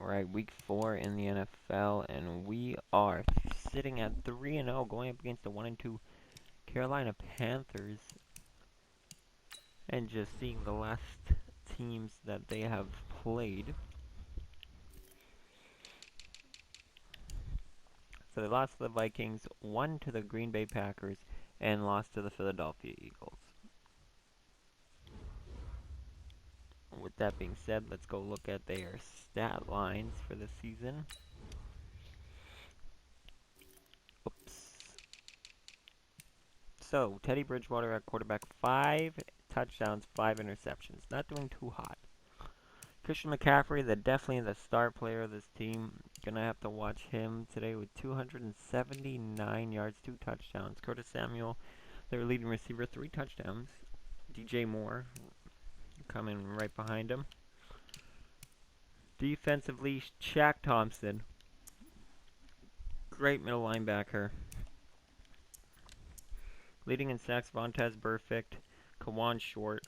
Alright, week 4 in the NFL, and we are sitting at 3-0, going up against the 1-2 Carolina Panthers, and just seeing the last teams that they have played. So they lost to the Vikings, won to the Green Bay Packers, and lost to the Philadelphia Eagles. With that being said, let's go look at their stat lines for the season. Oops. So, Teddy Bridgewater at quarterback, 5 touchdowns, 5 interceptions. Not doing too hot. Christian McCaffrey, definitely the star player of this team. Gonna have to watch him today with 279 yards, 2 touchdowns. Curtis Samuel, their leading receiver, 3 touchdowns. DJ Moore coming right behind him. Defensively, Shaq Thompson, great middle linebacker. Leading in sacks, Vontaze Burfict, Kawan Short,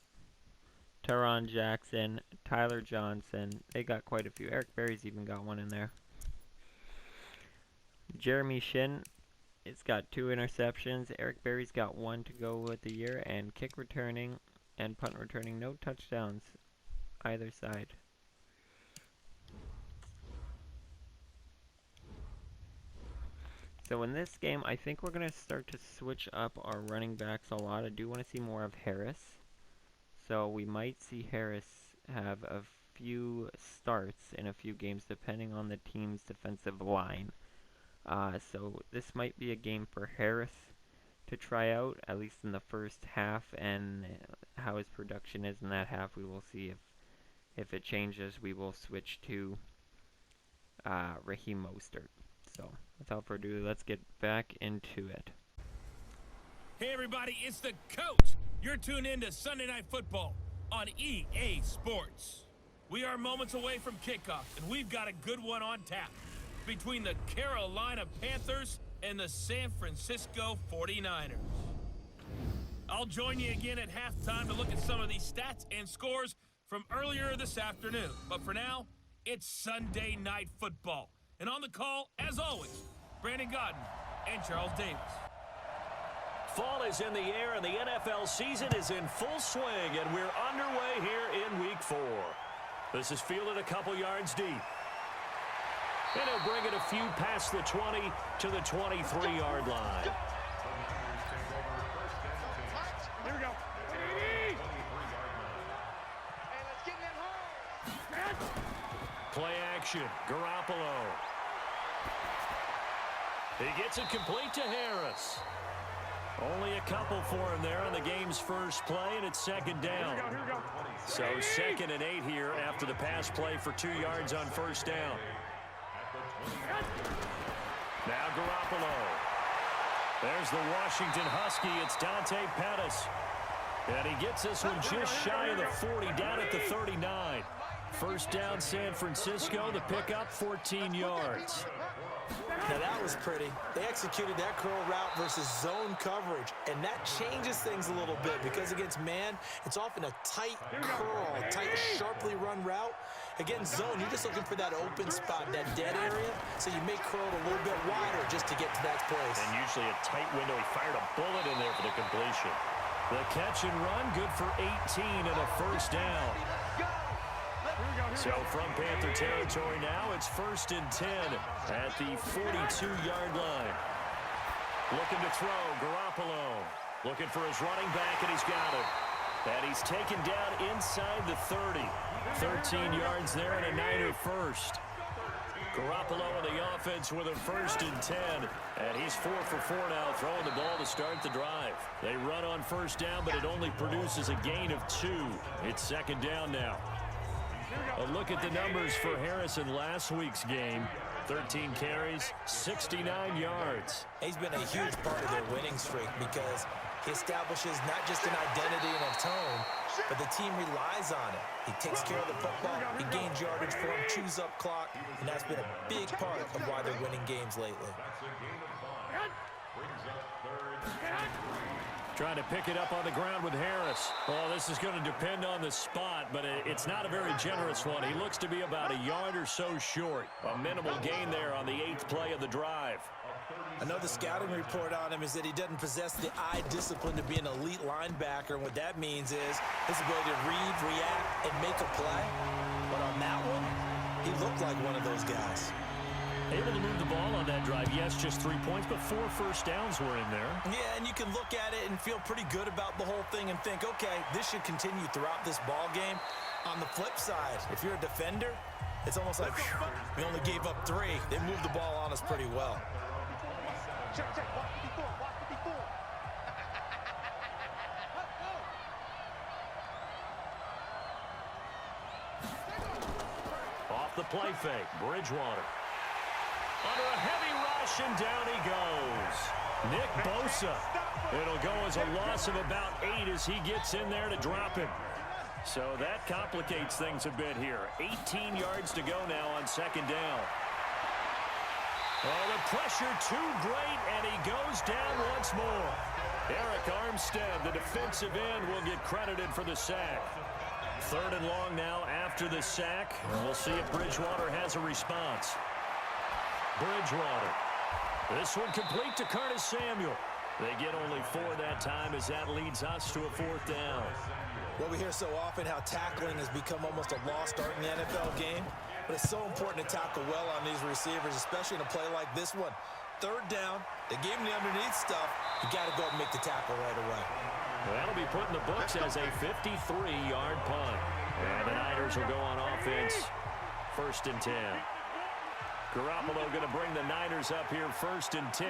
Teron Jackson, Tyler Johnson. They got quite a few. Eric Berry's even got one in there. Jeremy Shin, it's got 2 interceptions. Eric Berry's got 1 to go with the year. And kick returning and punt returning. No touchdowns either side. So in this game, I think we're going to start to switch up our running backs a lot. I do want to see more of Harris. So we might see Harris have a few starts in a few games depending on the team's defensive line. So this might be a game for Harris to try out, at least in the first half, and how his production is in that half. We will see if it changes. We will switch to Raheem Mostert. So without further ado, let's get back into it. Hey everybody, it's the coach. You're tuned in to Sunday Night Football on EA Sports. We are moments away from kickoff, and we've got a good one on tap between the Carolina Panthers and the San Francisco 49ers. I'll join you again at halftime to look at some of these stats and scores from earlier this afternoon. But for now, it's Sunday Night Football. And on the call, as always, Brandon Godden and Charles Davis. Fall is in the air, and the NFL season is in full swing, and we're underway here in Week 4. This is fielded a couple yards deep. And he'll bring it a few past the 20 to the 23-yard line. Here we go. Play action, Garoppolo. He gets it complete to Harris. Only a couple for him there on the game's first play, and it's second down. Here we go. So 2nd and 8 here after the pass play for 2 yards on first down. Now Garoppolo. There's the Washington Husky. It's Dante Pettis. And he gets this one just shy of the 40, down at the 39. First down, San Francisco. The pickup, 14 yards. Now that was pretty. They executed that curl route versus zone coverage, and that changes things a little bit because against man, it's often a tight curl, tight, sharply run route. Against zone, you're just looking for that open spot, that dead area, so you may curl it a little bit wider just to get to that place. And usually a tight window. He fired a bullet in there for the completion. The catch and run, good for 18 and a first down. So from Panther territory now, it's 1st and 10 at the 42-yard line. Looking to throw, Garoppolo. Looking for his running back, and he's got it. And he's taken down inside the 30. 13 yards there and a Niner first. Garoppolo on the offense with a 1st and 10. And he's 4 for 4 now, throwing the ball to start the drive. They run on first down, but it only produces a gain of 2. It's second down now. A look at the numbers for Harris in last week's game. 13 carries, 69 yards. He's been a huge part of their winning streak because he establishes not just an identity and a tone, but the team relies on it. He takes care of the football, he gains yardage for him, chews up clock, and that's been a big part of why they're winning games lately. Trying to pick it up on the ground with Harris. Oh, this is going to depend on the spot, but it's not a very generous one. He looks to be about a yard or so short. A minimal gain there on the 8th play of the drive. I know the scouting report on him is that he doesn't possess the eye discipline to be an elite linebacker, and what that means is his ability to read, react, and make a play. But on that one, he looked like one of those guys. Able to move the ball on that drive. Yes, just 3 points, but 4 first downs were in there. Yeah, and you can look at it and feel pretty good about the whole thing and think, okay, this should continue throughout this ball game. On the flip side, if you're a defender, it's almost like we only gave up 3. They moved the ball on us pretty well. Check, watch 54, watch 54. Off the play fake, Bridgewater. Under a heavy rush, and down he goes. Nick Bosa. It'll go as a loss of about 8 as he gets in there to drop him. So that complicates things a bit here. 18 yards to go now on 2nd down. Oh, the pressure too great, and he goes down once more. Eric Armstead, the defensive end, will get credited for the sack. 3rd and long now after the sack. And we'll see if Bridgewater has a response. Bridgewater. This one complete to Curtis Samuel. They get only 4 that time as that leads us to a 4th down. Well, we hear so often how tackling has become almost a lost art in the NFL game. But it's so important to tackle well on these receivers, especially in a play like this one. 3rd down, they gave him the underneath stuff. You got to go and make the tackle right away. Well, that'll be put in the books as a 53-yard punt. And the Niners will go on offense. 1st and 10. Garoppolo going to bring the Niners up here 1st and 10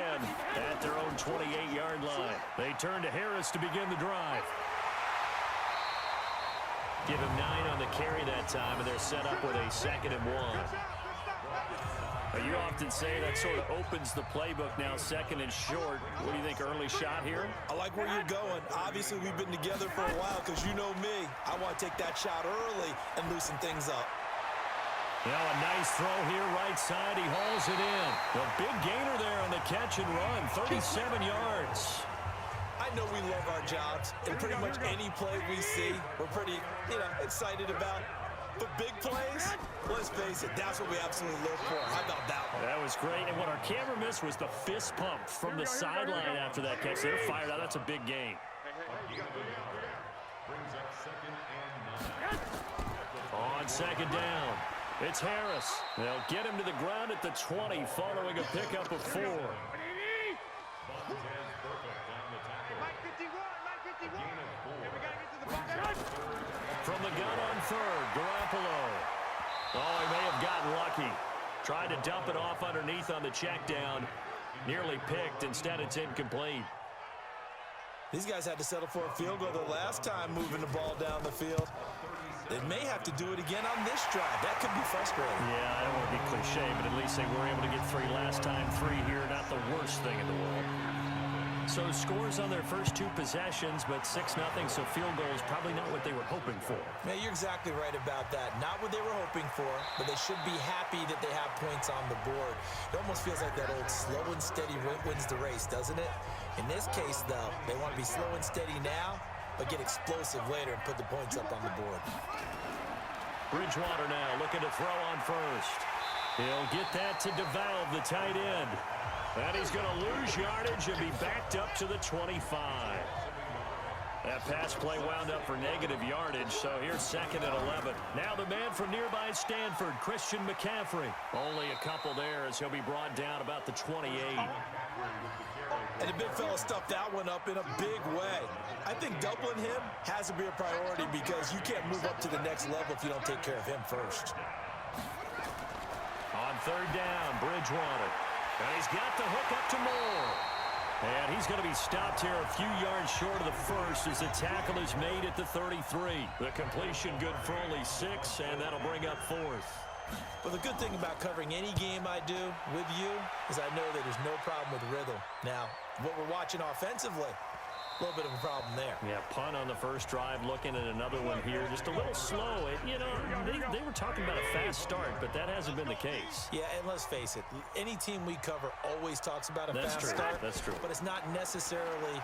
at their own 28-yard line. They turn to Harris to begin the drive. Give him 9 on the carry that time, and they're set up with a 2nd and 1. You often say that sort of opens the playbook now, 2nd and short. What do you think, early shot here? I like where you're going. Obviously, we've been together for a while because you know me. I want to take that shot early and loosen things up. Now a nice throw here, right side. He hauls it in. The big gainer there on the catch and run, 37 yards. I know we love our jobs, and pretty much any play we see, we're pretty, excited about. But big plays, let's face it, that's what we absolutely live for. How about that one? That was great, and what our camera missed was the fist pump from the sideline after that catch. They're fired out. That's a big gain. On 2nd down, it's Harris. They'll get him to the ground at the 20 following a pickup of 4. From the gun on 3rd, Garoppolo. Oh, he may have gotten lucky. Tried to dump it off underneath on the check down. Nearly picked. Instead, it's incomplete. These guys had to settle for a field goal the last time moving the ball down the field. They may have to do it again on this drive. That could be frustrating. Yeah, I don't want to be cliche, but at least they were able to get 3 last time. 3 here, not the worst thing in the world. So scores on their first 2 possessions, but 6-0, so field goal is probably not what they were hoping for. Yeah, you're exactly right about that. Not what they were hoping for, but they should be happy that they have points on the board. It almost feels like that old slow and steady wins the race, doesn't it? In this case, though, they want to be slow and steady now, but get explosive later and put the points up on the board. Bridgewater now looking to throw on 1st. He'll get that to DeValve, the tight end. And he's going to lose yardage and be backed up to the 25. That pass play wound up for negative yardage, so here's 2nd and 11. Now the man from nearby Stanford, Christian McCaffrey. Only a couple there as he'll be brought down about the 28. And the big fella stuffed that one up in a big way. I think doubling him has to be a priority because you can't move up to the next level if you don't take care of him first. On 3rd down, Bridgewater. And he's got the hook up to Moore. And he's going to be stopped here a few yards short of the 1st as the tackle is made at the 33. The completion good for only 6, and that'll bring up 4th. Well, the good thing about covering any game I do with you is I know that there's no problem with rhythm. Now, what we're watching offensively, a little bit of a problem there. Yeah, punt on the first drive, looking at another one here. Just a little slow. They were talking about a fast start, but that hasn't been the case. Yeah, and let's face it, any team we cover always talks about a fast start. That's true. But it's not necessarily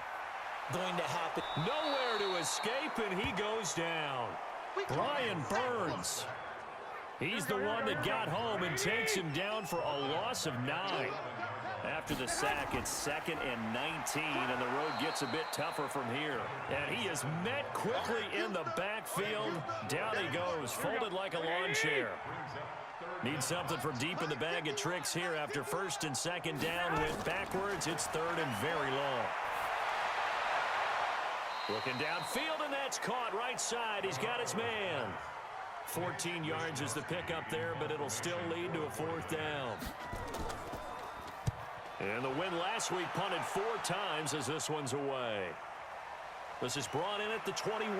going to happen. Nowhere to escape, and he goes down. Brian Burns. He's the one that got home and takes him down for a loss of 9. After the sack, it's 2nd and 19, and the road gets a bit tougher from here. And he is met quickly in the backfield. Down he goes, folded like a lawn chair. Needs something from deep in the bag of tricks here after 1st and 2nd down. Went backwards. It's 3rd and very long. Looking downfield, and that's caught right side. He's got his man. 14 yards is the pickup there, but it'll still lead to a 4th down. And the win last week punted 4 times as this one's away. This is brought in at the 21.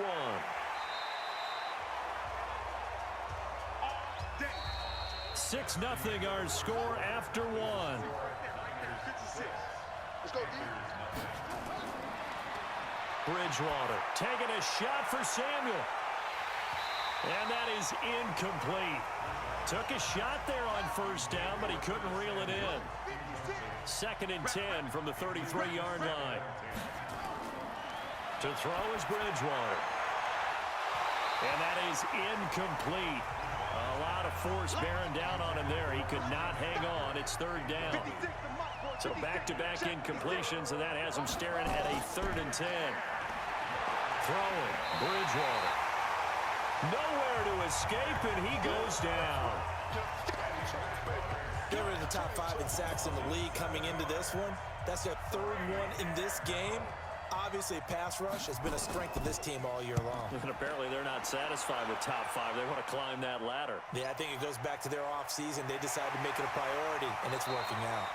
Six 0 our score after 1. Let's go, D. Bridgewater taking a shot for Samuel. And that is incomplete. Took a shot there on 1st down, but he couldn't reel it in. 2nd and 10 from the 33-yard line. To throw is Bridgewater. And that is incomplete. A lot of force bearing down on him there. He could not hang on. It's 3rd down. So back-to-back incompletions, and that has him staring at a 3rd and 10. Throwing, Bridgewater. Nowhere to escape, and he goes down. They were in the top 5 in sacks in the league coming into this one. That's their 3rd one in this game. Obviously, pass rush has been a strength of this team all year long. And apparently they're not satisfied with top 5. They want to climb that ladder. Yeah, I think it goes back to their offseason. They decided to make it a priority, and it's working out.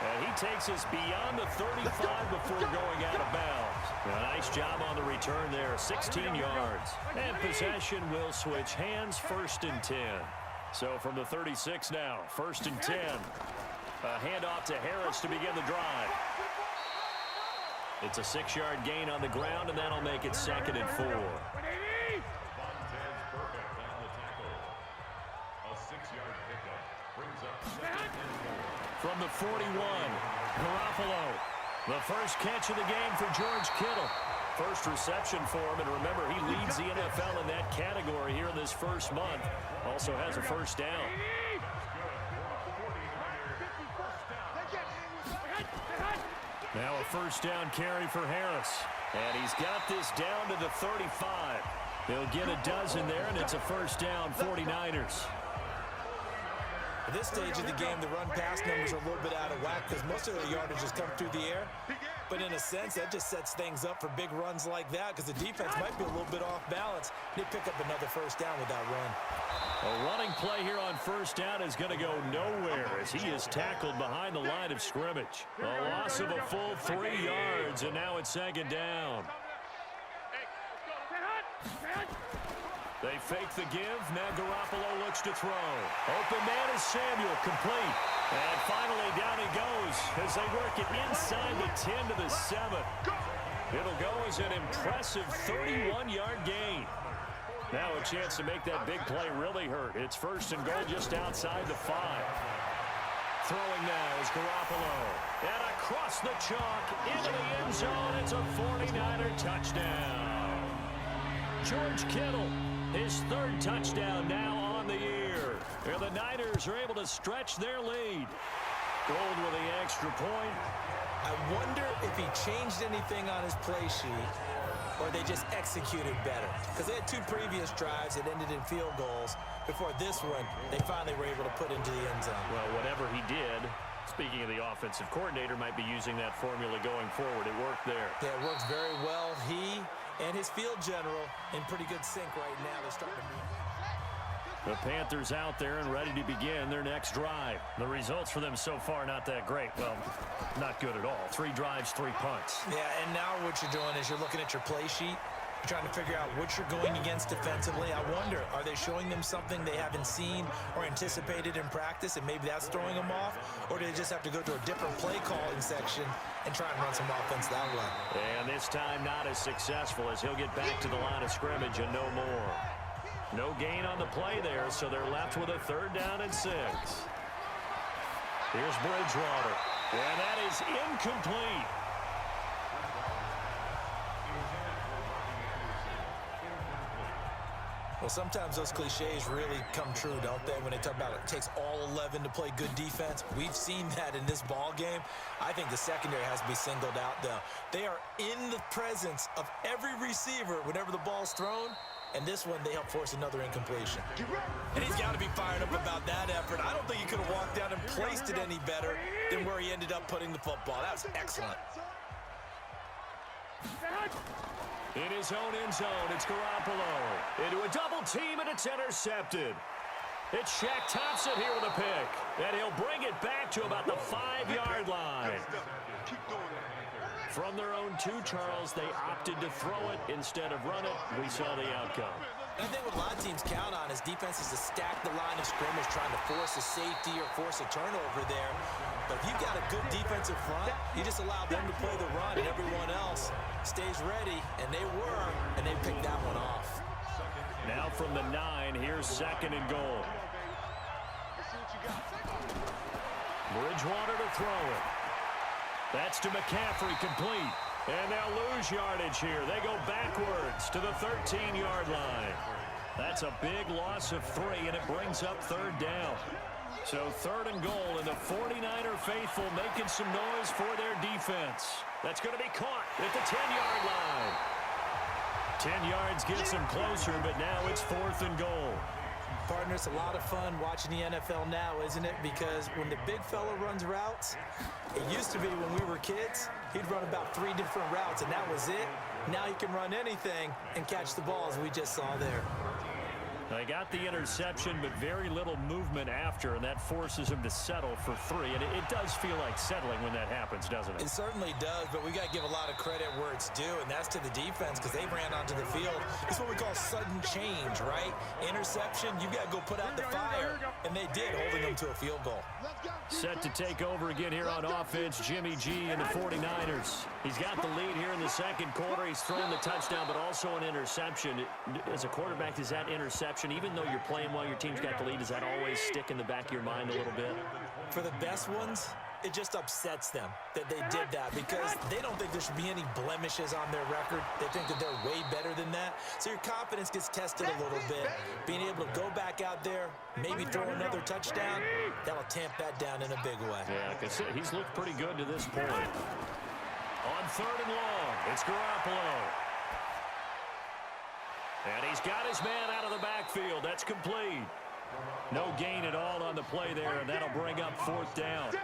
And he takes us beyond the 35 before going out of bounds. A nice job on the return there, 16 yards. And possession will switch hands, 1st and 10. So from the 36 now, 1st and 10. A handoff to Harris to begin the drive. It's a 6-yard gain on the ground, and that'll make it 2nd and 4. From the 41, Garoppolo. The first catch of the game for George Kittle. First reception for him, and remember, he leads the NFL in that category here in this first month. Also has a 1st down. Now a 1st down carry for Harris. And he's got this down to the 35. He'll get a dozen there, and it's a 1st down, 49ers. At this stage of the game, the run-pass numbers are a little bit out of whack because most of their yardage has come through the air. But in a sense, that just sets things up for big runs like that because the defense might be a little bit off balance. They pick up another 1st down with that run. A running play here on 1st down is going to go nowhere as he is tackled behind the line of scrimmage. A loss of a full 3 yards, and now it's 2nd down. They fake the give. Now Garoppolo looks to throw. Open man is Samuel, complete. And finally down he goes as they work it inside the 10 to the 7. It'll go as an impressive 31-yard gain. Now a chance to make that big play really hurt. It's 1st and goal just outside the 5. Throwing now is Garoppolo. And across the chalk into the end zone. It's a 49er touchdown. George Kittle, his 3rd touchdown now on the year. And the Niners are able to stretch their lead. Gold with the extra point. I wonder if he changed anything on his play sheet or they just executed better. Because they had 2 previous drives that ended in field goals. Before this one, they finally were able to put into the end zone. Well, whatever he did, speaking of the offensive coordinator, might be using that formula going forward. It worked there. Yeah, it works very well. He and his field general in pretty good sync right now. They're starting to move. The Panthers out there and ready to begin their next drive. The results for them so far not that great. Well, not good at all. 3 drives, 3 punts. Yeah, and now what you're doing is you're looking at your play sheet. You're trying to figure out what you're going against defensively. I wonder, are they showing them something they haven't seen or anticipated in practice, and maybe that's throwing them off? Or do they just have to go to a different play calling section and try and run some offense that way? And this time not as successful as he'll get back to the line of scrimmage and no more. No gain on the play there, so they're left with a 3rd down and 6. Here's Bridgewater. And that is incomplete. Well, sometimes those cliches really come true, don't they, when they talk about it takes all 11 to play good defense. We've seen that in this ball game. I think the secondary has to be singled out, though. They are in the presence of every receiver whenever the ball's thrown, and this one, they help force another incompletion. And he's got to be fired up about that effort. I don't think he could have walked down and placed it any better than where he ended up putting the football. That was excellent. In his own end zone, it's Garoppolo. Into a double team, and it's intercepted. It's Shaq Thompson here with a pick. And he'll bring it back to about the 5-yard line. From their own 2, Charles, they opted to throw it instead of run it. We saw the outcome. I think what a lot of teams count on is defenses to stack the line of scrimmage, trying to force a safety or force a turnover there. But if you've got a good defensive front, you just allow them to play the run, and everyone else stays ready, and they were, and they picked that one off. Now from the 9, here's 2nd and goal. Bridgewater to throw it. That's to McCaffrey, complete. And they'll lose yardage here. They go backwards to the 13-yard line. That's a big loss of 3, and it brings up 3rd down. So 3rd and goal, and the 49er faithful making some noise for their defense. That's going to be caught at the 10-yard line. 10 yards gets them closer, but now it's 4th and goal. Partner, it's a lot of fun watching the NFL now, isn't it? Because when the big fella runs routes, it used to be when we were kids, he'd run about 3 different routes, and that was it. Now he can run anything and catch the ball, as we just saw there. They got the interception, but very little movement after, and that forces him to settle for 3. And it does feel like settling when that happens, doesn't it? It certainly does, but we got to give a lot of credit where it's due, and that's to the defense, because they ran onto the field. It's what we call sudden change, right? Interception, you got to go put out the fire, and they did, holding them to a field goal. Set to take over again here on offense, Jimmy G and the 49ers. He's got the lead here in the 2nd quarter. He's thrown the touchdown, but also an interception. As a quarterback, is that interception, even though you're playing while your team's got the lead, does that always stick in the back of your mind a little bit? For the best ones, it just upsets them that they did that, because they don't think there should be any blemishes on their record. They think that they're way better than that. So your confidence gets tested a little bit. Being able to go back out there, maybe throw another touchdown, that'll tamp that down in a big way. Yeah, because he's looked pretty good to this point. On 3rd and long, it's Garoppolo. And he's got his man out of the backfield. That's complete. No gain at all on the play there, and that'll bring up 4th down.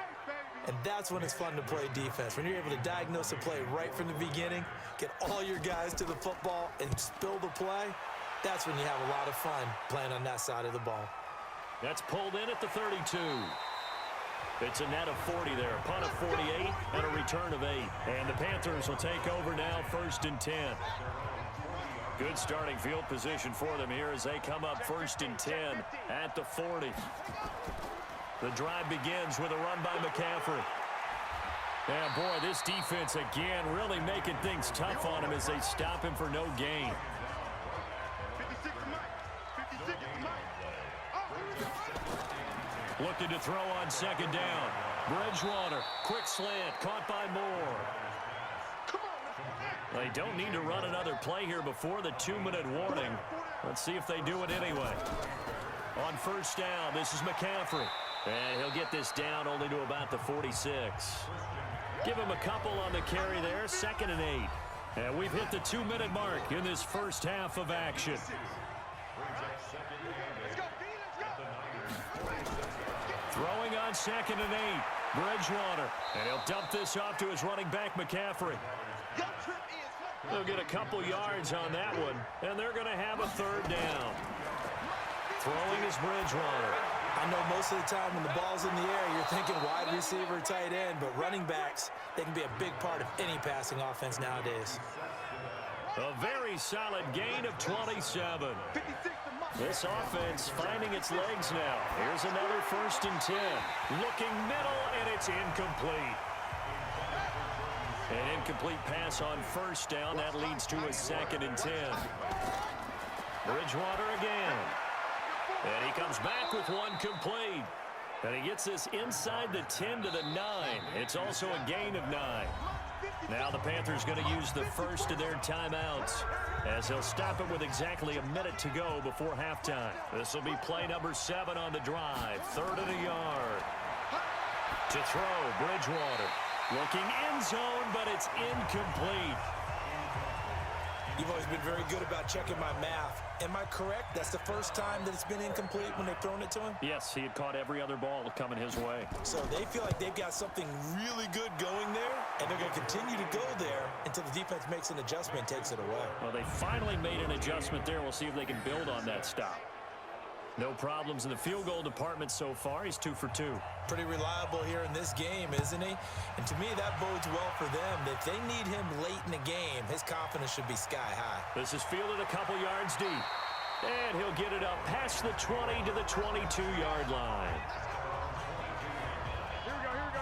And that's when it's fun to play defense. When you're able to diagnose a play right from the beginning, get all your guys to the football and spill the play, that's when you have a lot of fun playing on that side of the ball. That's pulled in at the 32. It's a net of 40 there. A punt of 48 and a return of 8. And the Panthers will take over now, 1st and 10. Good starting field position for them here as they come up 1st and 10 at the 40. The drive begins with a run by McCaffrey. And boy, this defense again really making things tough on him as they stop him for no gain. Looking to throw on 2nd down. Bridgewater, quick slant, caught by Moore. They don't need to run another play here before the 2-minute warning. Let's see if they do it anyway. On 1st down, this is McCaffrey. And he'll get this down only to about the 46. Give him a couple on the carry there, 2nd and 8. And we've hit the 2-minute mark in this first half of action. Throwing on 2nd and 8. Bridgewater. And he'll dump this off to his running back, McCaffrey. They'll get a couple yards on that one, and they're going to have a 3rd down. Throwing is Bridgewater. I know most of the time when the ball's in the air, you're thinking wide receiver, tight end, but running backs, they can be a big part of any passing offense nowadays. A very solid gain of 27. This offense finding its legs now. Here's another 1st and 10. Looking middle, and it's incomplete. An incomplete pass on 1st down. That leads to a 2nd and 10. Bridgewater again. And he comes back with one complete. And he gets this inside the 10 to the 9. It's also a gain of 9. Now the Panthers going to use the first of their timeouts. as he'll stop it with exactly a minute to go before halftime. This will be play number 7 on the drive. 3rd and a yard. To throw, Bridgewater. Looking end zone, but it's incomplete. You've always been very good about checking my math. Am I correct? That's the first time that it's been incomplete when they've thrown it to him? Yes, he had caught every other ball coming his way. So they feel like they've got something really good going there, and they're going to continue to go there until the defense makes an adjustment and takes it away. Well, they finally made an adjustment there. We'll see if they can build on that stop. No problems in the field goal department so far. He's 2 for 2. Pretty reliable here in this game, isn't he? And to me, that bodes well for them. If they need him late in the game, his confidence should be sky high. This is fielded a couple yards deep. And he'll get it up past the 20 to the 22-yard line.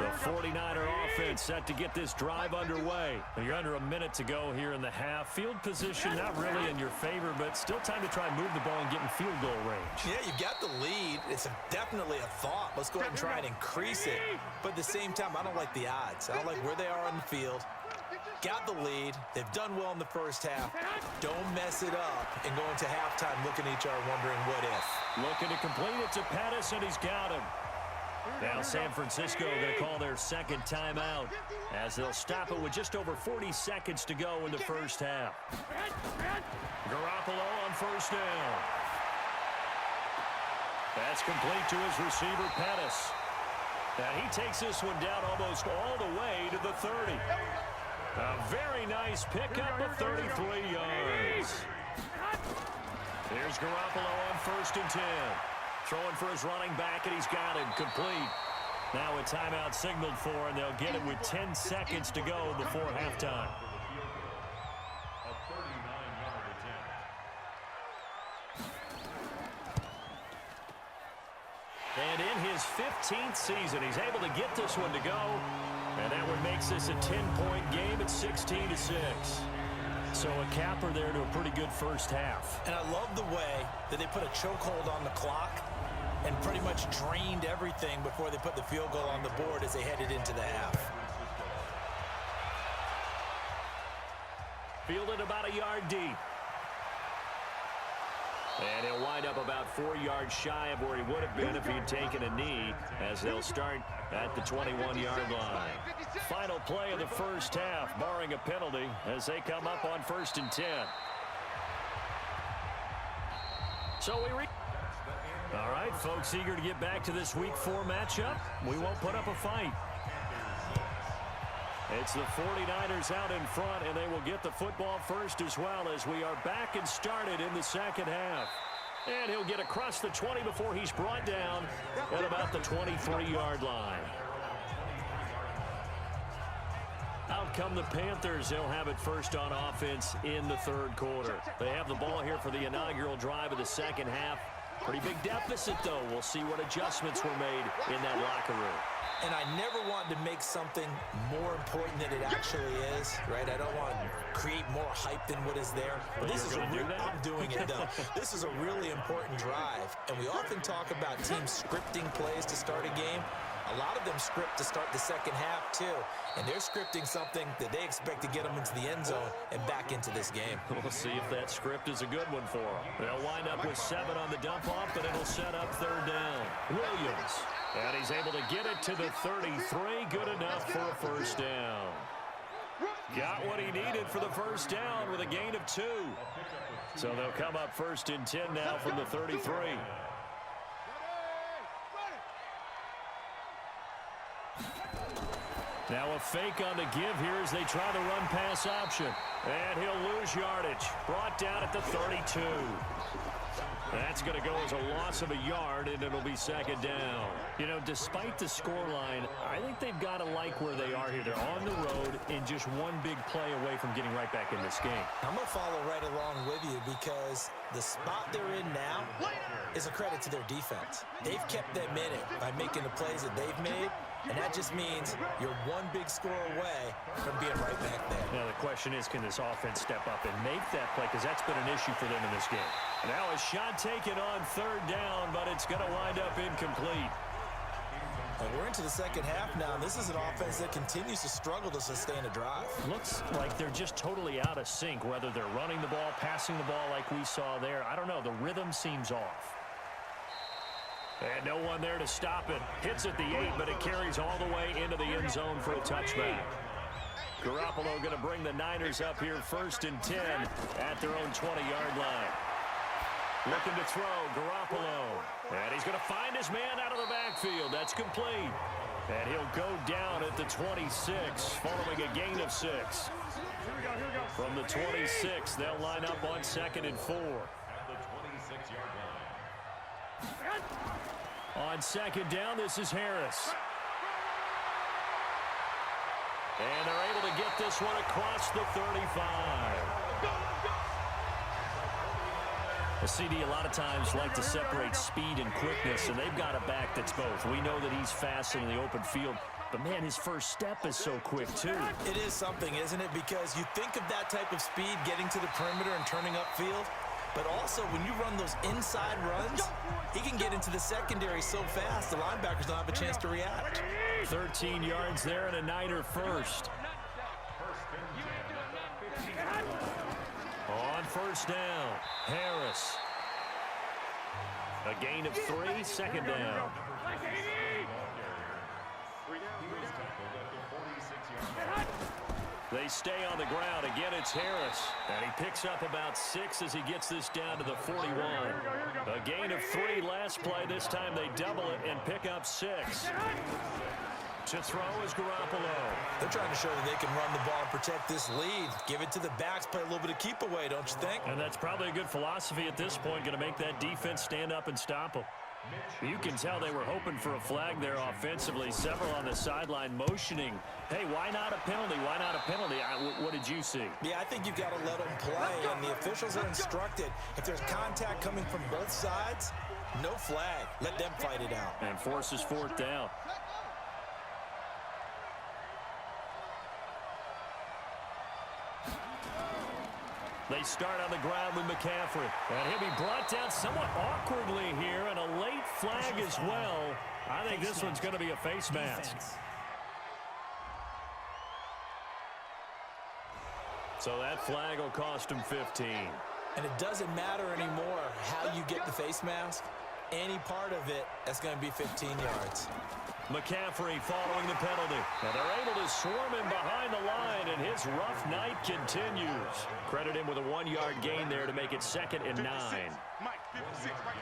The 49er offense set to get this drive underway. You're under a minute to go here in the half. Field position not really in your favor, but still time to try and move the ball and get in field goal range. Yeah, you've got the lead. It's definitely a thought. Let's go ahead and try and increase it. But at the same time, I don't like the odds. I don't like where they are on the field. Got the lead. They've done well in the first half. Don't mess it up and go into halftime looking at each other wondering what if. Looking to complete it to Pettis, and he's got him. Now San Francisco going to call their second timeout as they'll stop it with just over 40 seconds to go in the first half. Garoppolo on first down. That's complete to his receiver, Pettis. Now he takes this one down almost all the way to the 30. A very nice pickup of 33 yards. Here's Garoppolo on 1st and 10. Throwing for his running back, and he's got it complete. Now a timeout signaled for, and they'll get it with 10 seconds to go before halftime. And in his 15th season, he's able to get this one to go. And that one makes this a 10-point game at 16-6. So a capper there to a pretty good first half. And I love the way that they put a chokehold on the clock and pretty much drained everything before they put the field goal on the board as they headed into the half. Fielded about a yard deep. And he'll wind up about 4 yards shy of where he would have been if he'd taken a knee, as they'll start at the 21-yard line. Final play of the first half, barring a penalty, as they come up on 1st and 10. So all right, folks, eager to get back to this Week 4 matchup. We won't put up a fight. It's the 49ers out in front, and they will get the football first as well, as we are back and started in the second half. And he'll get across the 20 before he's brought down at about the 23-yard line. Out come the Panthers. They'll have it first on offense in the 3rd quarter. They have the ball here for the inaugural drive of the second half. Pretty big deficit, though. We'll see what adjustments were made in that locker room. And I never wanted to make something more important than it actually is, right? I don't want to create more hype than what is there. But this is I'm doing it, though. This is a really important drive. And we often talk about teams scripting plays to start a game. A lot of them script to start the second half, too. And they're scripting something that they expect to get them into the end zone and back into this game. We'll see if that script is a good one for them. They'll wind up with 7 on the dump-off, but it'll set up 3rd down. Williams. And he's able to get it to the 33. Good enough for a first down. Got what he needed for the first down with a gain of 2. So they'll come up 1st and 10 now from the 33. Now a fake on the give here as they try the run-pass option. And he'll lose yardage. Brought down at the 32. That's going to go as a loss of a yard, and it'll be 2nd down. You know, despite the scoreline, I think they've got to like where they are here. They're on the road and just one big play away from getting right back in this game. I'm going to follow right along with you because the spot they're in now is a credit to their defense. They've kept them in it by making the plays that they've made, and that just means you're one big score away from being right back there. Now the question is, can this offense step up and make that play? Because that's been an issue for them in this game. Now a shot taken on 3rd down, but it's going to wind up incomplete. We're in into the second half now, and this is an offense that continues to struggle to sustain a drive. Looks like they're just totally out of sync, whether they're running the ball, passing the ball like we saw there. I don't know. The rhythm seems off. And no one there to stop it. Hits at the 8, but it carries all the way into the end zone for a touchback. Garoppolo going to bring the Niners up here 1st and 10 at their own 20-yard line. Looking to throw, Garoppolo. And he's going to find his man out of the backfield. That's complete. And he'll go down at the 26, following a gain of 6. From the 26, they'll line up on 2nd and 4. On 2nd down, this is Harris. And they're able to get this one across the 35. The CD a lot of times like to separate speed and quickness, and they've got a back that's both. We know that he's fast in the open field, but man, his first step is so quick too. It is something, isn't it? Because you think of that type of speed getting to the perimeter and turning upfield, but also when you run those inside runs, he can get into the secondary so fast the linebackers don't have a chance to react. 13 yards there and a Niner first. On 1st down, Harris. A gain of 3, 2nd down. They stay on the ground. Again, it's Harris. And he picks up about 6 as he gets this down to the 41. A gain of 3 last play. This time they double it and pick up 6. To throw is Garoppolo. They're trying to show that they can run the ball and protect this lead. Give it to the backs, play a little bit of keep away, don't you think? And that's probably a good philosophy at this point, going to make that defense stand up and stop them. You can tell they were hoping for a flag there offensively. Several on the sideline motioning. Hey, why not a penalty? Why not a penalty? What did you see? Yeah, I think you've got to let them play, and the officials are instructed. If there's contact coming from both sides, no flag. Let them fight it out. And forces 4th down. They start on the ground with McCaffrey. And he'll be brought down somewhat awkwardly here, and a late flag as well. I think this one's going to be a face mask. So that flag will cost him 15. And it doesn't matter anymore how you get the face mask. Any part of it, that's going to be 15 yards. McCaffrey following the penalty. And they're able to swarm him behind the line, and his rough night continues. Credit him with a 1-yard gain there to make it 2nd and 9. Mike, 56, right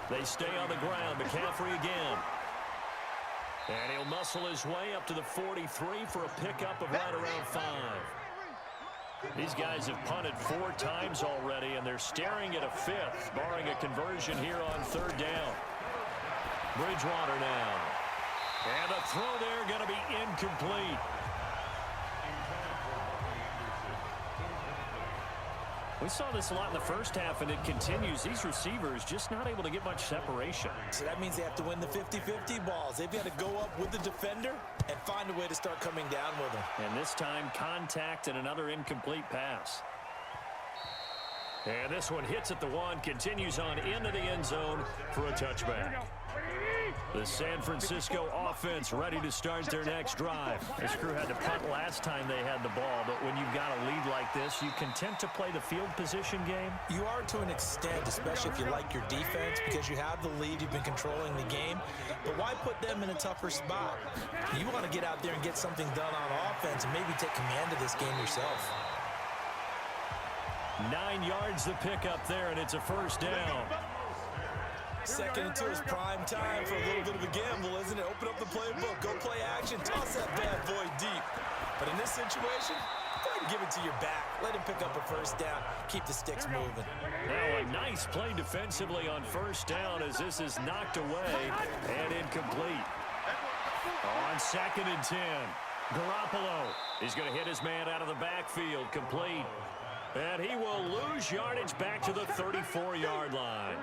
there. They stay on the ground. McCaffrey again. And he'll muscle his way up to the 43 for a pickup of right around 5. These guys have punted 4 times already, and they're staring at a 5th, barring a conversion here on 3rd down. Bridgewater now. And the throw there going to be incomplete. We saw this a lot in the first half, and it continues. These receivers just not able to get much separation. So that means they have to win the 50-50 balls. They've got to go up with the defender and find a way to start coming down with them. And this time, contact and another incomplete pass. And this one hits at the 1, continues on into the end zone for a touchback. The San Francisco offense ready to start their next drive. This crew had to punt last time they had the ball, but when you've got a lead like this, you content to play the field position game? You are to an extent, especially if you like your defense, because you have the lead, you've been controlling the game. But why put them in a tougher spot? You want to get out there and get something done on offense and maybe take command of this game yourself. 9 yards the pickup there, and it's a 1st down. 2nd and 2 is prime time for a little bit of a gamble, isn't it? Open up the playbook, go play action, toss that bad boy deep. But in this situation, go ahead and give it to your back. Let him pick up a 1st down. Keep the sticks moving. Now a nice play defensively on 1st down as this is knocked away and incomplete. On 2nd and 10, Garoppolo is going to hit his man out of the backfield, complete. And he will lose yardage back to the 34-yard line.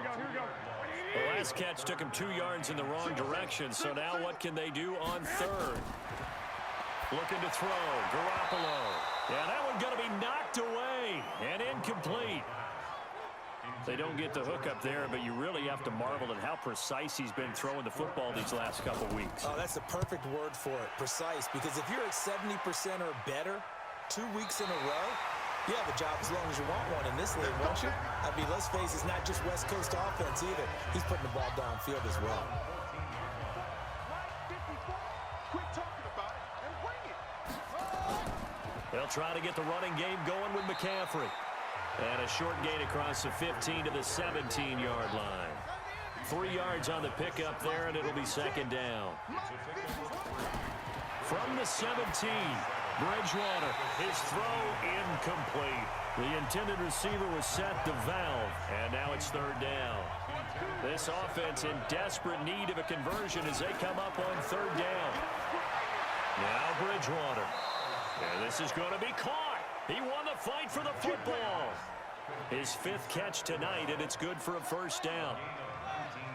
The last catch took him 2 yards in the wrong direction, so now what can they do on 3rd? Looking to throw, Garoppolo. Yeah, that one's going to be knocked away and incomplete. They don't get the hook up there, but you really have to marvel at how precise he's been throwing the football these last couple weeks. Oh, that's the perfect word for it, precise. Because if you're at 70% or better 2 weeks in a row, you have a job as long as you want one in this league, won't you? I mean, let's face it, it's not just West Coast offense either. He's putting the ball downfield as well. Quit talking about it and bring it. They'll try to get the running game going with McCaffrey. And a short gain across the 15 to the 17-yard line. 3 yards on the pickup there, and it'll be second down. From the 17, Bridgewater, his throw incomplete. The intended receiver was set to valve, and now it's third down. This offense in desperate need of a conversion as they come up on third down. Now Bridgewater. And this is going to be caught. He won the fight for the football. His 5th catch tonight, and it's good for a first down.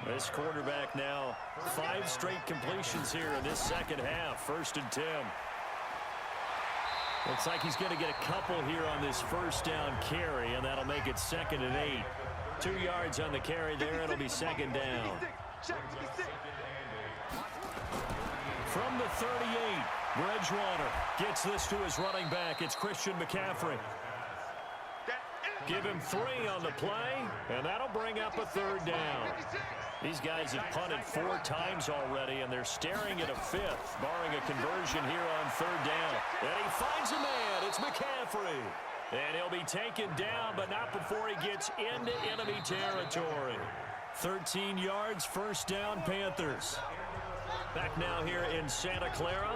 This quarterback now 5 straight completions here in this second half. 1st and 10. Looks like he's going to get a couple here on this first down carry, and that'll make it 2nd and 8. 2 yards on the carry there. It'll be second down. From the 38, Bridgewater gets this to his running back. It's Christian McCaffrey. Give him 3 on the play, and that'll bring up a third down. These guys have punted 4 times already, and they're staring at a 5th, barring a conversion here on third down. And he finds a man. It's McCaffrey. And he'll be taken down, but not before he gets into enemy territory. 13 yards, first down, Panthers. Back now here in Santa Clara.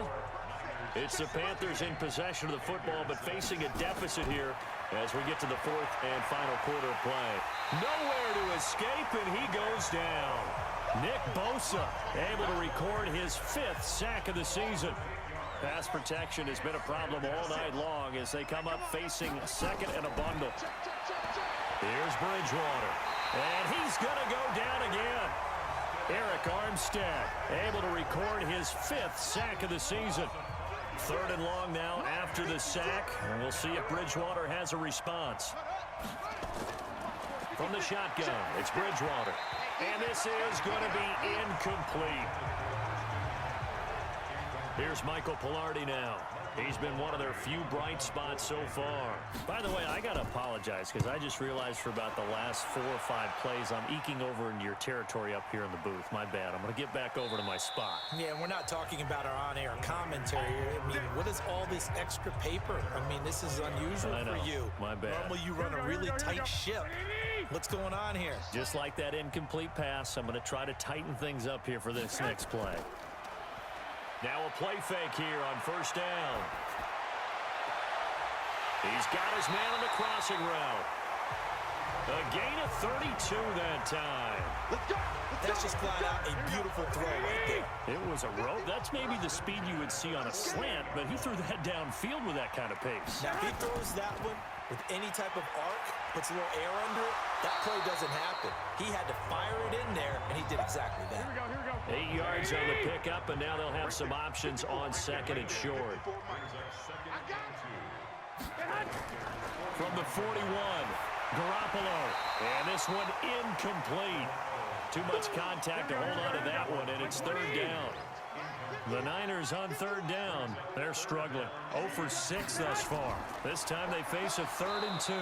It's the Panthers in possession of the football, but facing a deficit here as we get to the 4th and final quarter of play. Nowhere to escape, and he goes down. Nick Bosa able to record his 5th sack of the season. Pass protection has been a problem all night long as they come up facing 2nd and a bundle. Here's Bridgewater, and he's going to go down again. Eric Armstead able to record his 5th sack of the season. 3rd and long now after the sack, and we'll see if Bridgewater has a response. From the shotgun, it's Bridgewater, and this is going to be incomplete. Here's Michael Pilardi now. He's been one of their few bright spots so far. By the way, I got to apologize because I just realized for about the last 4 or 5 plays, I'm eking over into your territory up here in the booth. My bad. I'm going to get back over to my spot. Yeah, we're not talking about our on-air commentary. I mean, what is all this extra paper? I mean, this is unusual for you. My bad. Normally you run a really tight ship. What's going on here? Just like that incomplete pass, I'm going to try to tighten things up here for this next play. Now a play fake here on first down. He's got his man on the crossing route. A gain of 32 that time. Let's go. That's just flat out a beautiful throw right there. It was a rope. That's maybe the speed you would see on a slant, but he threw that downfield with that kind of pace. Now, if he throws that one with any type of arc, puts a little air under it, that play doesn't happen. He had to fire it in there, and he did exactly that. Here we go. 8 yards on the pickup, and now they'll have some options on 2nd and short. From the 41, Garoppolo, and this one incomplete. Too much contact to hold on to that one, and it's third down. The Niners on third down. They're struggling. 0 for 6 thus far. This time they face a 3rd and 2.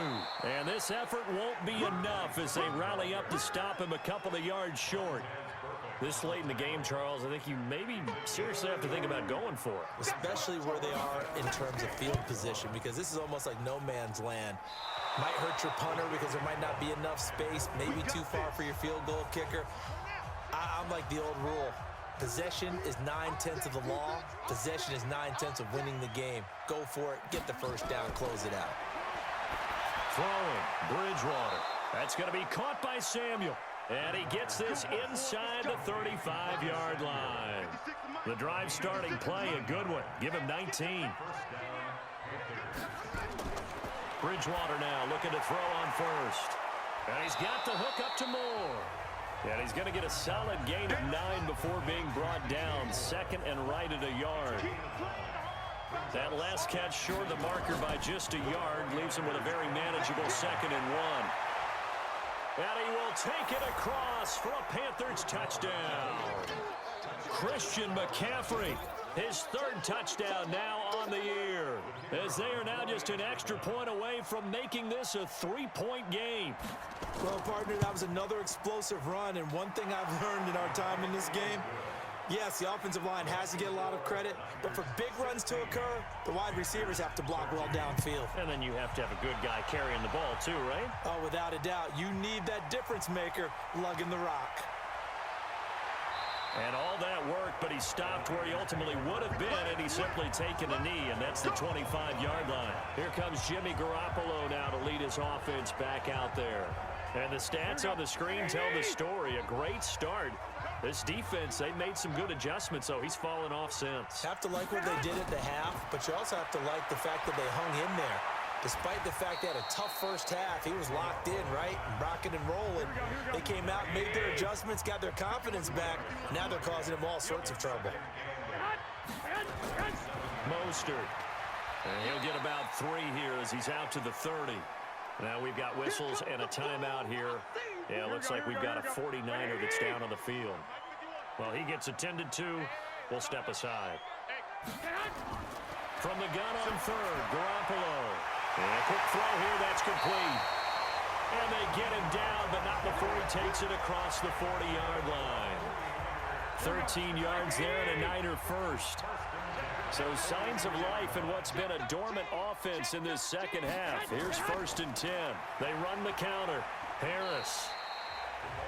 And this effort won't be enough as they rally up to stop him a couple of yards short. This late in the game, Charles, I think you maybe seriously have to think about going for it. Especially where they are in terms of field position, because this is almost like no man's land. Might hurt your punter because there might not be enough space, maybe too far for your field goal kicker. I'm like the old rule. Possession is 9/10 of the law. Possession is 9/10 of winning the game. Go for it. Get the first down. Close it out. Throwing, Bridgewater. That's going to be caught by Samuel. And he gets this inside the 35-yard line. The drive starting play, a good one. Give him 19. Bridgewater now looking to throw on first. And he's got the hook up to Moore. And he's going to get a solid gain of 9 before being brought down. 2nd and right at a yard. That last catch short of the marker by just a yard leaves him with a very manageable 2nd and 1. And he will take it across for a Panthers touchdown. Christian McCaffrey, his third touchdown now on the year, as they are now just an extra point away from making this a 3-point game. Well, partner, that was another explosive run, and one thing I've learned in our time in this game, yes, the offensive line has to get a lot of credit, but for big runs to occur, the wide receivers have to block well downfield. And then you have to have a good guy carrying the ball too, right? Oh, without a doubt. You need that difference maker lugging the rock. And all that worked, but he stopped where he ultimately would have been, and he's simply taken a knee, and that's the 25-yard line. Here comes Jimmy Garoppolo now to lead his offense back out there. And the stats on the screen tell the story. A great start. This defense, they made some good adjustments, so he's fallen off since. Have to like what they did at the half, but you also have to like the fact that they hung in there. Despite the fact they had a tough first half, he was locked in, right? And rocking and rolling. They came out, made their adjustments, got their confidence back. Now they're causing him all sorts of trouble. Mostert. And he'll get about 3 here as he's out to the 30. Now we've got whistles and a timeout here. Yeah, it looks like we've got a 49er that's down on the field. Well, he gets attended to. We'll step aside. From the gun on third, Garoppolo. And a quick throw here, that's complete. And they get him down, but not before he takes it across the 40-yard line. 13 yards there and a Niner first. So signs of life in what's been a dormant offense in this second half. Here's 1st and 10. They run the counter. Harris.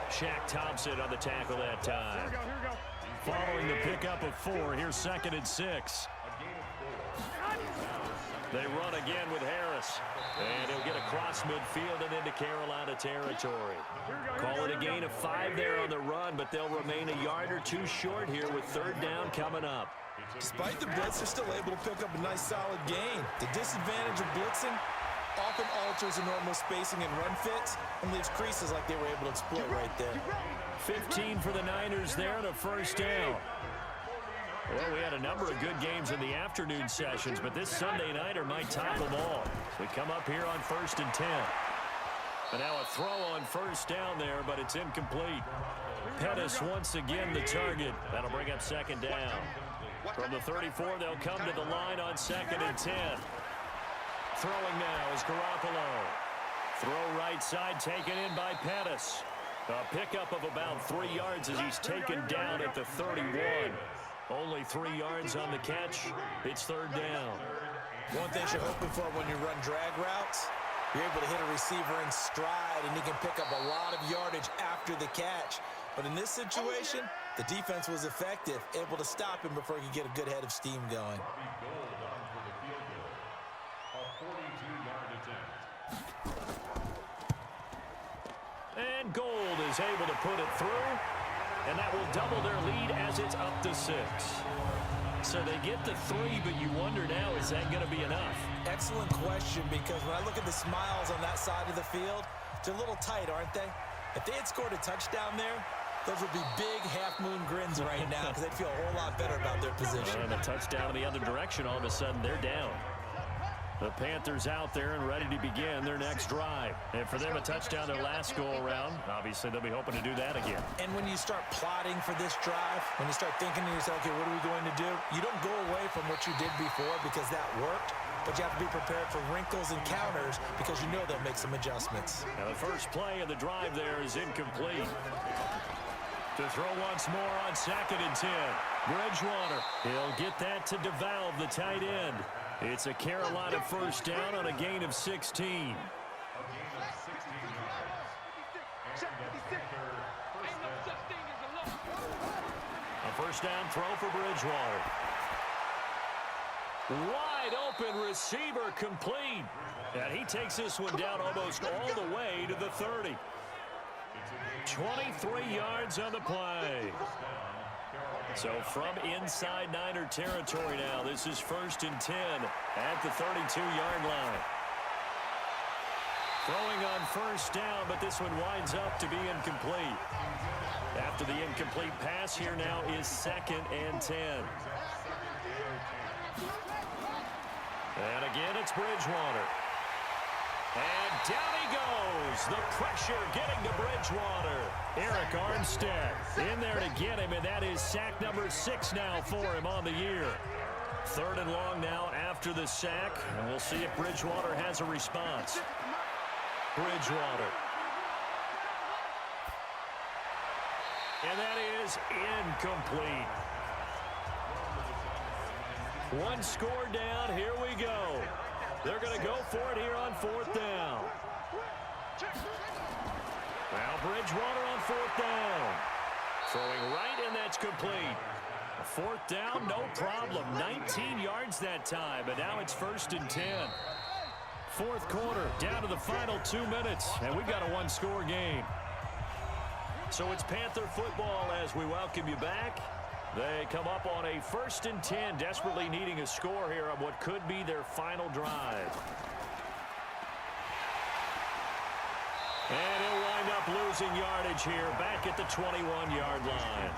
Shaq Thompson on the tackle that time. Following the pickup of 4, here's 2nd and 6. They run again with Harris. And he'll get across midfield and into Carolina territory. Call it a gain of 5 there on the run, but they'll remain a yard or 2 short here with 3rd down coming up. Despite the blitz, they're still able to pick up a nice solid gain. The disadvantage of blitzing often alters the normal spacing and run fits and leaves creases like they were able to exploit right there. 15 for the Niners there and a 1st down. Well, we had a number of good games in the afternoon sessions, but this Sunday nighter might top them all. We come up here on 1st and 10. And now a throw on 1st down there, but it's incomplete. Pettis once again the target. That'll bring up 2nd down. From the 34, they'll come to the line on 2nd and 10. Throwing now is Garoppolo. Throw right side taken in by Pettis. A pickup of about 3 yards as he's taken down at the 31. Only 3 yards on the catch. It's 3rd down. One thing you're hoping for when you run drag routes, you're able to hit a receiver in stride, and he can pick up a lot of yardage after the catch. But in this situation, the defense was effective, able to stop him before he could get a good head of steam going. And Gold is able to put it through, and that will double their lead as it's up to 6. So they get the 3, but you wonder now, is that going to be enough? Excellent question, because when I look at the smiles on that side of the field, they're a little tight, aren't they? If they had scored a touchdown there, those would be big half-moon grins right now because they'd feel a whole lot better about their position. And a touchdown in the other direction, all of a sudden they're down. The Panthers out there and ready to begin their next drive. And for them, a touchdown their last go-around. Obviously, they'll be hoping to do that again. And when you start plotting for this drive, when you start thinking to yourself, okay, what are we going to do? You don't go away from what you did before because that worked, but you have to be prepared for wrinkles and counters because you know they'll make some adjustments. Now, the first play of the drive there is incomplete. To throw once more on 2nd and 10. Bridgewater. He'll get that to devalve the tight end. It's a Carolina 1st down on a gain of 16. A 1st down throw for Bridgewater. Wide open receiver complete. And he takes this one down almost all the way to the 30. 23 yards on the play. So from inside Niner territory now, this is 1st and 10 at the 32-yard line. Throwing on 1st down, but this one winds up to be incomplete. After the incomplete pass, here now is 2nd and 10. And again, it's Bridgewater. And down he goes. The pressure getting to Bridgewater. Eric Armstead in there to get him, and that is sack number 6 now for him on the year. 3rd and long now after the sack, and we'll see if Bridgewater has a response. Bridgewater. And that is incomplete. 1 score down. Here we go. They're going to go for it here on 4th down. Now Bridgewater on 4th down. Throwing right, and that's complete. 4th down, no problem. 19 yards that time, and now it's 1st and 10. 4th quarter, down to the final 2 minutes, and we've got a 1-score game. So it's Panther football as we welcome you back. They come up on a 1st and 10, desperately needing a score here on what could be their final drive. And he'll wind up losing yardage here back at the 21-yard line.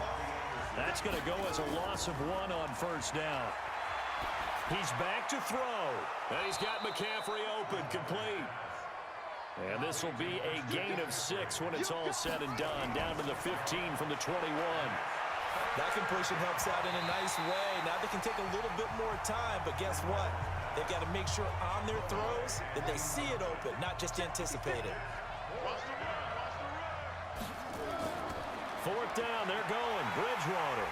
That's going to go as a loss of 1 on 1st down. He's back to throw. And he's got McCaffrey open, complete. And this will be a gain of 6 when it's all said and done. Down to the 15 from the 21. That completion helps out in a nice way. Now they can take a little bit more time, but guess what? They've got to make sure on their throws that they see it open, not just anticipate it. 4th down, they're going. Bridgewater.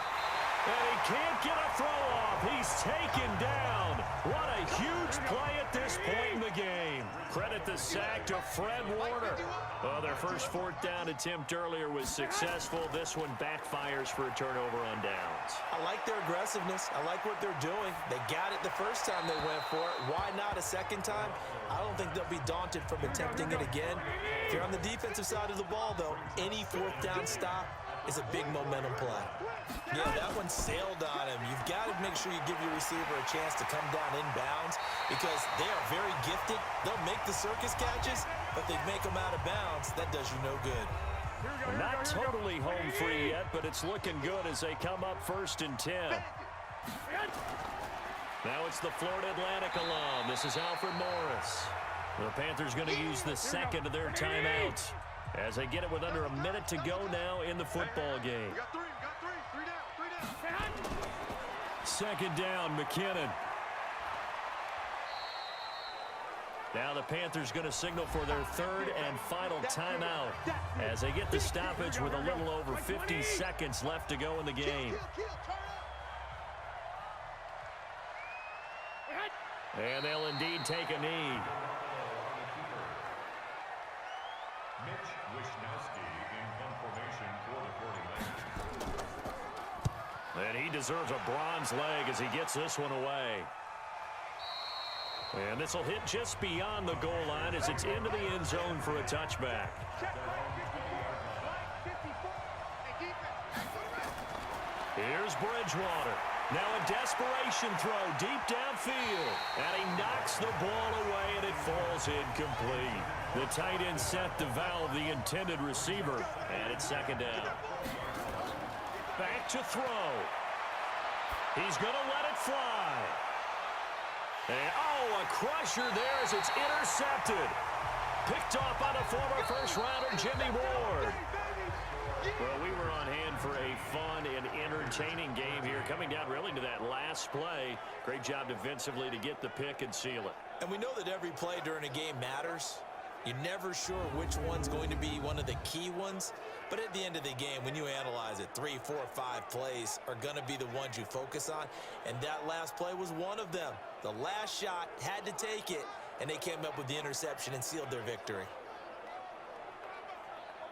And he can't get a throw off. He's taken down. What a huge play at this point in the game. Credit the sack to Fred Warner. Well, their first 4th down attempt earlier was successful. This one backfires for a turnover on downs. I like their aggressiveness. I like what they're doing. They got it the first time they went for it. Why not a second time? I don't think they'll be daunted from attempting it again. If you're on the defensive side of the ball, though, any 4th down stop is a big momentum play. Yeah, that one sailed on him. You've got to make sure you give your receiver a chance to come down inbounds because they are very gifted. They'll make the circus catches, but they make them out of bounds. That does you no good. Not totally home free yet, but it's looking good as they come up 1st and 10. Now it's the Florida Atlantic alum. This is Alfred Morris. The Panthers going to use the second of their timeouts as they get it with under a minute to go now in the football game. 2nd down, McKinnon. Now the Panthers going to signal for their 3rd and final timeout as they get the stoppage with a little over 50 seconds left to go in the game. And they'll indeed take a knee. And he deserves a bronze leg as he gets this one away. And this will hit just beyond the goal line as it's into the end zone for a touchback. Here's Bridgewater. Now a desperation throw deep downfield. And he knocks the ball away and it falls incomplete. The tight end set to valve the intended receiver. And it's 2nd down. Back to throw. He's going to let it fly. And, oh, a crusher there as it's intercepted. Picked off by the former first-rounder Jimmy Ward. Well, we were on hand for a fun and entertaining game here, coming down really to that last play. Great job defensively to get the pick and seal it. And we know that every play during a game matters. You're never sure which one's going to be one of the key ones. But at the end of the game, when you analyze it, 3, 4, 5 plays are going to be the ones you focus on. And that last play was one of them. The last shot had to take it, and they came up with the interception and sealed their victory.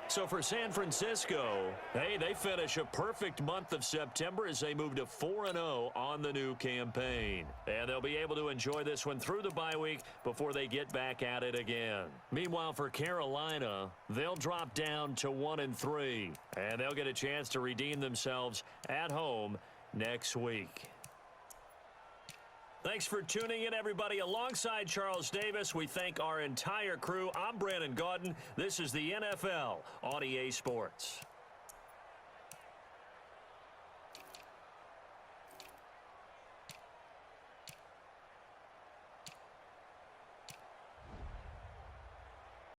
So for San Francisco, hey, they finish a perfect month of September as they move to 4-0 on the new campaign. And they'll be able to enjoy this one through the bye week before they get back at it again. Meanwhile, for Carolina, they'll drop down to 1-3. And they'll get a chance to redeem themselves at home next week. Thanks for tuning in, everybody. Alongside Charles Davis, we thank our entire crew. I'm Brandon Gaudin. This is the NFL on EA Sports.